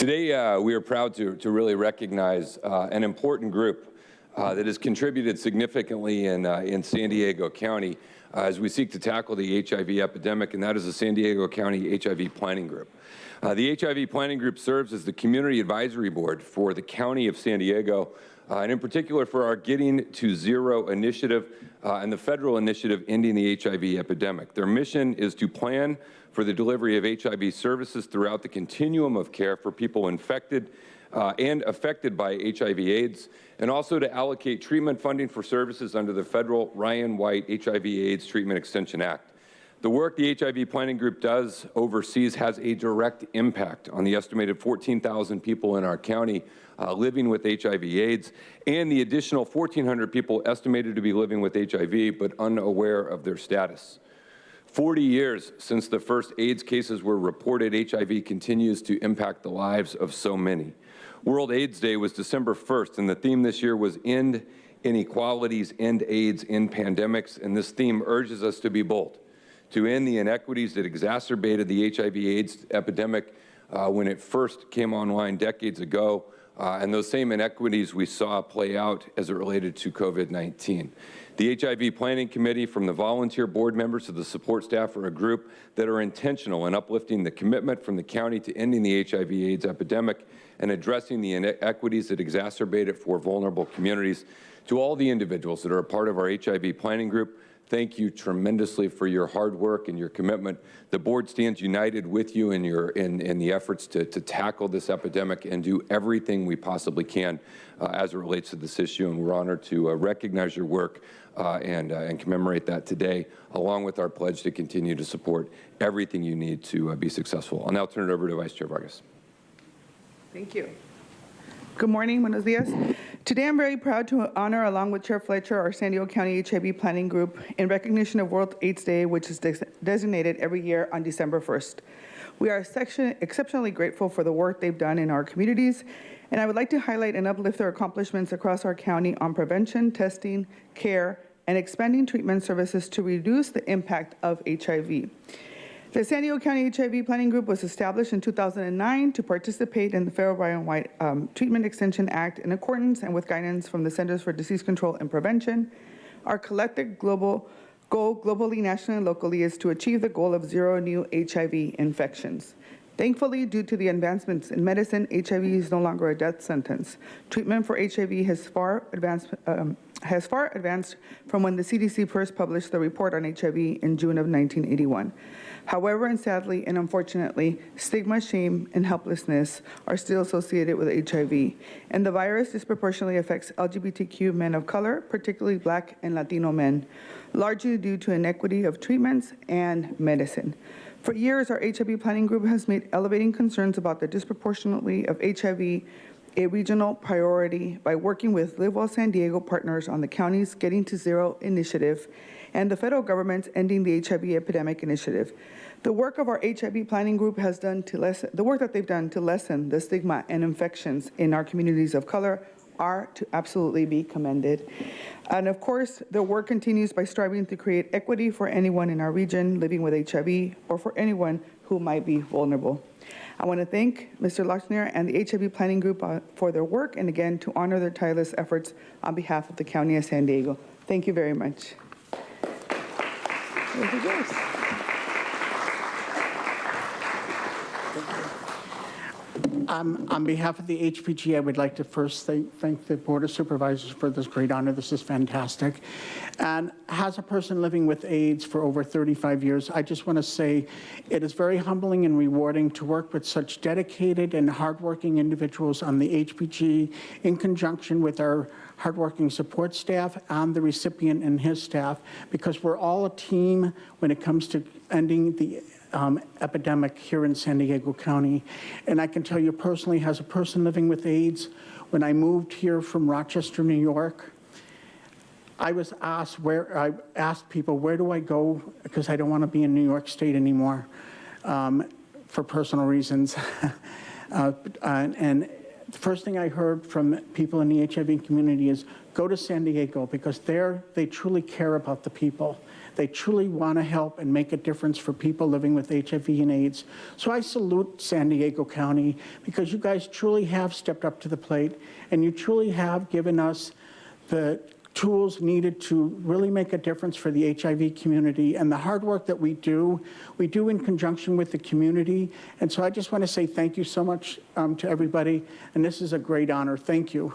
Today, we are proud to really recognize an important group that has contributed significantly in San Diego County as we seek to tackle the HIV epidemic, and that is the San Diego County HIV Planning Group. The HIV Planning Group serves as the community advisory board for the County of San Diego, and in particular for our Getting to Zero initiative and the federal initiative Ending the HIV Epidemic. Their mission is to plan for the delivery of HIV services throughout the continuum of care for people infected and affected by HIV/AIDS, and also to allocate treatment funding for services under the federal Ryan White HIV/AIDS Treatment Extension Act. The work the HIV Planning Group does overseas has a direct impact on the estimated 14,000 people in our county living with HIV/AIDS and the additional 1,400 people estimated to be living with HIV but unaware of their status. 40 years since the first AIDS cases were reported, HIV continues to impact the lives of so many. World AIDS Day was December 1st, and the theme this year was End Inequalities, End AIDS, End Pandemics, and this theme urges us to be bold, to end the inequities that exacerbated the HIV/AIDS epidemic when it first came online decades ago, and those same inequities we saw play out as it related to COVID-19. The HIV Planning Committee, from the volunteer board members to the support staff, are a group that are intentional in uplifting the commitment from the county to ending the HIV/AIDS epidemic and addressing the inequities that exacerbate it for vulnerable communities. To all the individuals that are a part of our HIV Planning Group, thank you tremendously for your hard work and your commitment. The board stands united with you in the efforts to tackle this epidemic and do everything we possibly can as it relates to this issue, and we're honored to recognize your work and commemorate that today, along with our pledge to continue to support everything you need to be successful. I'll now turn it over to Vice Chair Vargas. Thank you. Good morning, buenos dias. Today I'm very proud to honor, along with Chair Fletcher, our San Diego County HIV Planning Group in recognition of World AIDS Day, which is designated every year on December 1st. We are exceptionally grateful for the work they've done in our communities, and I would like to highlight and uplift their accomplishments across our county on prevention, testing, care, and expanding treatment services to reduce the impact of HIV. The San Diego County HIV Planning Group was established in 2009 to participate in the federal Ryan White Treatment Extension Act in accordance and with guidance from the Centers for Disease Control and Prevention. Our collective goal, globally, nationally, and locally, is to achieve the goal of zero new HIV infections. Thankfully, due to the advancements in medicine, HIV is no longer a death sentence. Treatment for HIV has far advanced from when the CDC first published the report on HIV in June of 1981. However, and sadly and unfortunately, stigma, shame, and helplessness are still associated with HIV, and the virus disproportionately affects LGBTQ men of color, particularly Black and Latino men, largely due to inequity of treatments and medicine. For years, our HIV Planning Group has made elevating concerns about the disproportionately of HIV a regional priority by working with Live Well San Diego partners on the county's Getting to Zero initiative and the federal government's Ending the HIV Epidemic initiative. The work of our HIV Planning Group has done to lessen the stigma and infections in our communities of color are to absolutely be commended. And of course, the work continues by striving to create equity for anyone in our region living with HIV or for anyone who might be vulnerable. I want to thank Mr. Lochner and the HIV Planning Group for their work, and again, to honor their tireless efforts on behalf of the County of San Diego. Thank you very much. On behalf of the HPG, I would like to first thank the Board of Supervisors for this great honor. This is fantastic. And as a person living with AIDS for over 35 years, I just want to say it is very humbling and rewarding to work with such dedicated and hardworking individuals on the HPG in conjunction with our hardworking support staff and the recipient and his staff, because we're all a team when it comes to ending the epidemic here in San Diego County. And I can tell you personally, as a person living with AIDS, when I moved here from Rochester, New York, I asked people, where do I go? Because I don't want to be in New York State anymore for personal reasons. And the first thing I heard from people in the HIV community is go to San Diego, because there they truly care about the people. They truly want to help and make a difference for people living with HIV and AIDS. So I salute San Diego County, because you guys truly have stepped up to the plate, and you truly have given us the tools needed to really make a difference for the HIV community. And the hard work that we do in conjunction with the community. And so I just want to say thank you so much to everybody, and this is a great honor. Thank you.